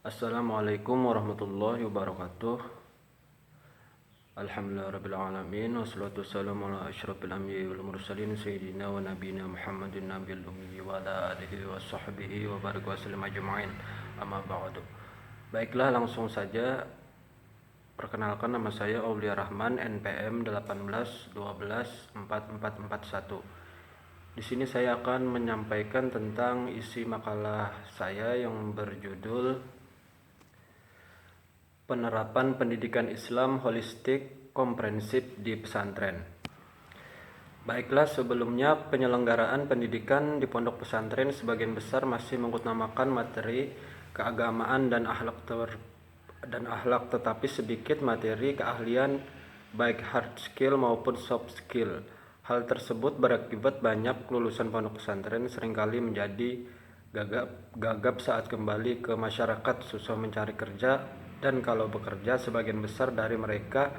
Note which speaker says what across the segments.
Speaker 1: Assalamualaikum warahmatullahi wabarakatuh. Alhamdulillahirrabbilalamin. Wassalatu wassalamu ala asyrafil anbiya'i wal mursalin sayyidina wa nabiyina Muhammadin nabiyil ummi wa ala alihi wa sahbihi wa barik wa sallim ajma'in. Amma ba'du. Baiklah, langsung saja. Perkenalkan, nama saya Aulia Rahman, NPM 18124441. Di sini saya akan menyampaikan tentang isi makalah saya yang berjudul Penerapan Pendidikan Islam Holistik Komprehensif di Pesantren. Baiklah, sebelumnya penyelenggaraan pendidikan di pondok pesantren sebagian besar masih mengutamakan materi keagamaan dan akhlak, tetapi sedikit materi keahlian baik hard skill maupun soft skill. Hal tersebut berakibat banyak lulusan pondok pesantren seringkali menjadi gagap saat kembali ke masyarakat, susah mencari kerja, dan kalau bekerja sebagian besar dari mereka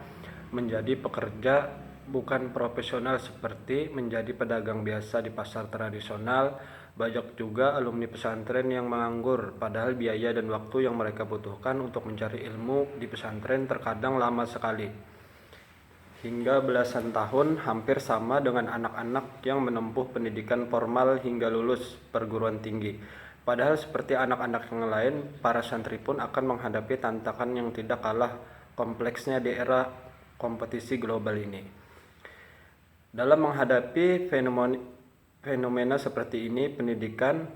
Speaker 1: menjadi pekerja bukan profesional seperti menjadi pedagang biasa di pasar tradisional. Banyak juga alumni pesantren yang menganggur, padahal biaya dan waktu yang mereka butuhkan untuk mencari ilmu di pesantren terkadang lama sekali, hingga belasan tahun, hampir sama dengan anak-anak yang menempuh pendidikan formal hingga lulus perguruan tinggi. Padahal seperti anak-anak yang lain, para santri pun akan menghadapi tantangan yang tidak kalah kompleksnya di era kompetisi global ini. Dalam menghadapi fenomena seperti ini, pendidikan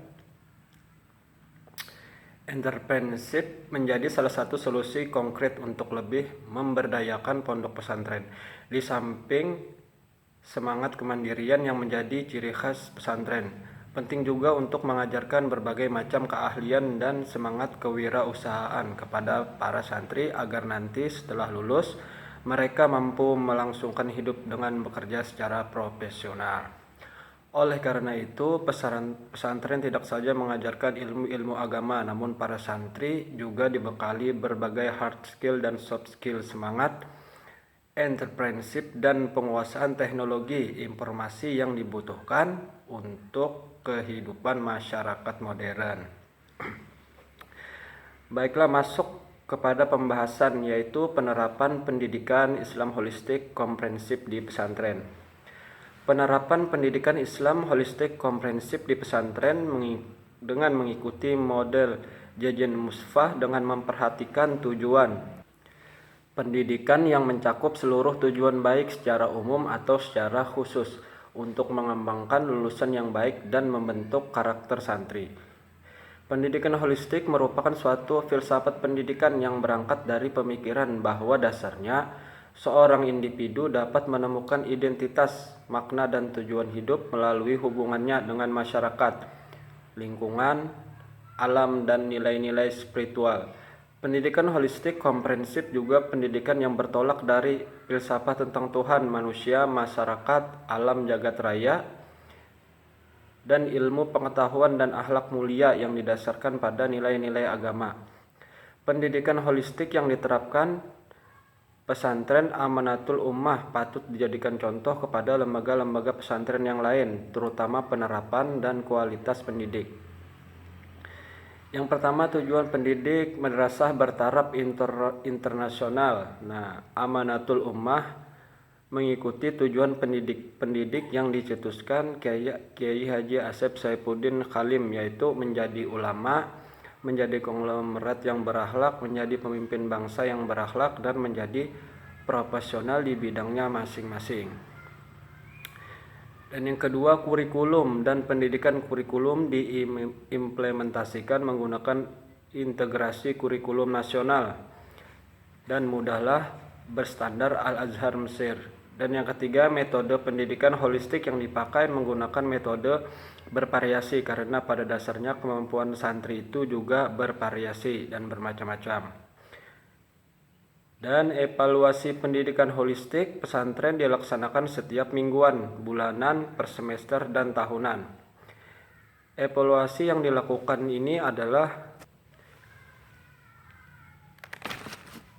Speaker 1: entrepreneurship menjadi salah satu solusi konkret untuk lebih memberdayakan pondok pesantren. Di samping semangat kemandirian yang menjadi ciri khas pesantren, penting juga untuk mengajarkan berbagai macam keahlian dan semangat kewirausahaan kepada para santri agar nanti setelah lulus mereka mampu melangsungkan hidup dengan bekerja secara profesional. Oleh karena itu, pesantren tidak saja mengajarkan ilmu-ilmu agama, namun para santri juga dibekali berbagai hard skill dan soft skill, semangat entrepreneurship dan penguasaan teknologi informasi yang dibutuhkan untuk kehidupan masyarakat modern. Baiklah, masuk kepada pembahasan, yaitu penerapan pendidikan Islam holistik komprehensif di pesantren. Penerapan pendidikan Islam holistik komprehensif di pesantren dengan mengikuti model Jajan Musfah dengan memperhatikan tujuan pendidikan yang mencakup seluruh tujuan baik secara umum atau secara khusus untuk mengembangkan lulusan yang baik dan membentuk karakter santri. Pendidikan holistik merupakan suatu filsafat pendidikan yang berangkat dari pemikiran bahwa dasarnya seorang individu dapat menemukan identitas, makna, dan tujuan hidup melalui hubungannya dengan masyarakat, lingkungan, alam, dan nilai-nilai spiritual. Pendidikan holistik komprehensif juga pendidikan yang bertolak dari filsafat tentang Tuhan, manusia, masyarakat, alam jagat raya, dan ilmu pengetahuan dan akhlak mulia yang didasarkan pada nilai-nilai agama. Pendidikan holistik yang diterapkan pesantren Amanatul Ummah patut dijadikan contoh kepada lembaga-lembaga pesantren yang lain, terutama penerapan dan kualitas pendidik. Yang pertama, tujuan pendidik madrasah bertaraf internasional. Amanatul Ummah mengikuti tujuan pendidik yang dicetuskan Kiai Haji Asep Saifuddin Khalim, yaitu menjadi ulama, menjadi konglomerat yang berakhlak, menjadi pemimpin bangsa yang berakhlak, dan menjadi profesional di bidangnya masing-masing. Dan yang kedua, kurikulum dan pendidikan kurikulum diimplementasikan menggunakan integrasi kurikulum nasional dan mudahlah berstandar Al-Azhar Mesir. Dan yang ketiga, metode pendidikan holistik yang dipakai menggunakan metode bervariasi karena pada dasarnya kemampuan santri itu juga bervariasi dan bermacam-macam. Dan evaluasi pendidikan holistik pesantren dilaksanakan setiap mingguan, bulanan, per semester, dan tahunan. Evaluasi yang dilakukan ini adalah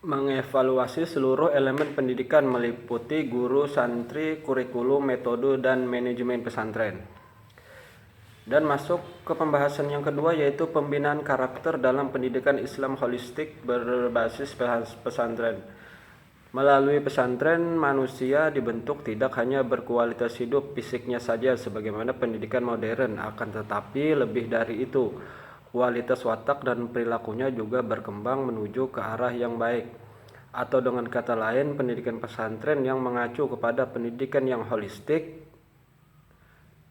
Speaker 1: mengevaluasi seluruh elemen pendidikan meliputi guru, santri, kurikulum, metode, dan manajemen pesantren. Dan masuk ke pembahasan yang kedua, yaitu pembinaan karakter dalam pendidikan Islam holistik berbasis pesantren. Melalui pesantren, manusia dibentuk tidak hanya berkualitas hidup fisiknya saja sebagaimana pendidikan modern, akan tetapi lebih dari itu, kualitas watak dan perilakunya juga berkembang menuju ke arah yang baik. Atau dengan kata lain, pendidikan pesantren yang mengacu kepada pendidikan yang holistik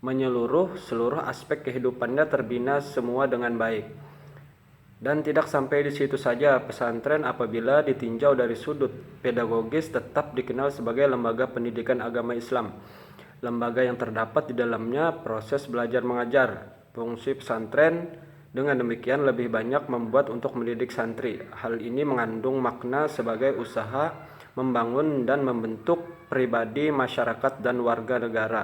Speaker 1: menyeluruh, seluruh aspek kehidupannya terbina semua dengan baik. Dan tidak sampai di situ saja, pesantren apabila ditinjau dari sudut pedagogis tetap dikenal sebagai lembaga pendidikan agama Islam. Lembaga yang terdapat di dalamnya proses belajar mengajar. Fungsi pesantren dengan demikian lebih banyak membuat untuk mendidik santri. Hal ini mengandung makna sebagai usaha membangun dan membentuk pribadi, masyarakat, dan warga negara.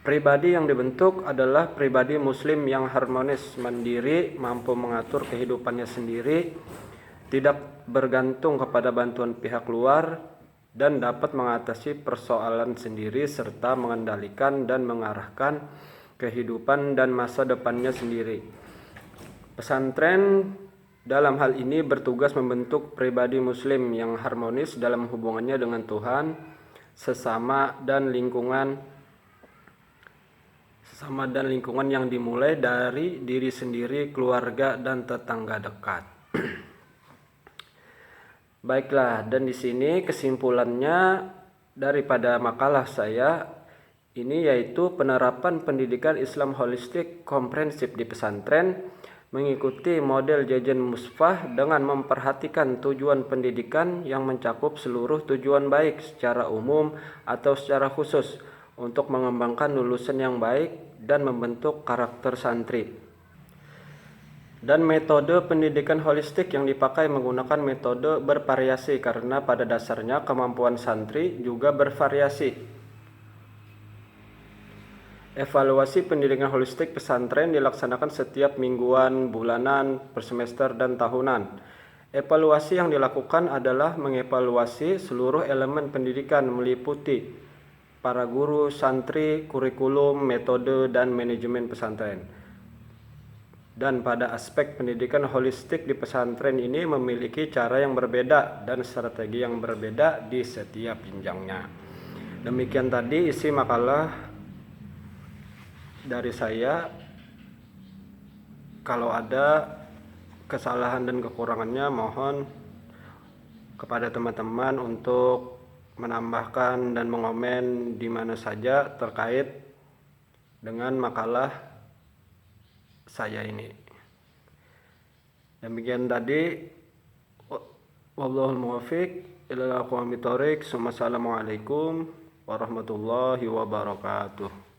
Speaker 1: Pribadi yang dibentuk adalah pribadi muslim yang harmonis, mandiri, mampu mengatur kehidupannya sendiri, tidak bergantung kepada bantuan pihak luar, dan dapat mengatasi persoalan sendiri serta mengendalikan dan mengarahkan kehidupan dan masa depannya sendiri. Pesantren dalam hal ini bertugas membentuk pribadi muslim yang harmonis dalam hubungannya dengan Tuhan, sesama dan lingkungan yang dimulai dari diri sendiri, keluarga, dan tetangga dekat. Baiklah, dan di sini kesimpulannya daripada makalah saya ini yaitu penerapan pendidikan Islam holistik komprehensif di pesantren mengikuti model Jajan Musfah dengan memperhatikan tujuan pendidikan yang mencakup seluruh tujuan baik secara umum atau secara khusus untuk mengembangkan lulusan yang baik dan membentuk karakter santri. Dan metode pendidikan holistik yang dipakai menggunakan metode bervariasi karena pada dasarnya kemampuan santri juga bervariasi. Evaluasi pendidikan holistik pesantren dilaksanakan setiap mingguan, bulanan, per semester, dan tahunan. Evaluasi yang dilakukan adalah mengevaluasi seluruh elemen pendidikan meliputi para guru, santri, kurikulum, metode, dan manajemen pesantren. Dan pada aspek pendidikan holistik di pesantren ini memiliki cara yang berbeda dan strategi yang berbeda di setiap jenjangnya. Demikian tadi isi makalah dari saya. Kalau ada kesalahan dan kekurangannya mohon kepada teman-teman untuk menambahkan dan mengomen di mana saja terkait dengan makalah saya ini. Demikian tadi, wallahul muwaffiq ila aqwamit thoriq. Wassalamualaikum warahmatullahi wabarakatuh.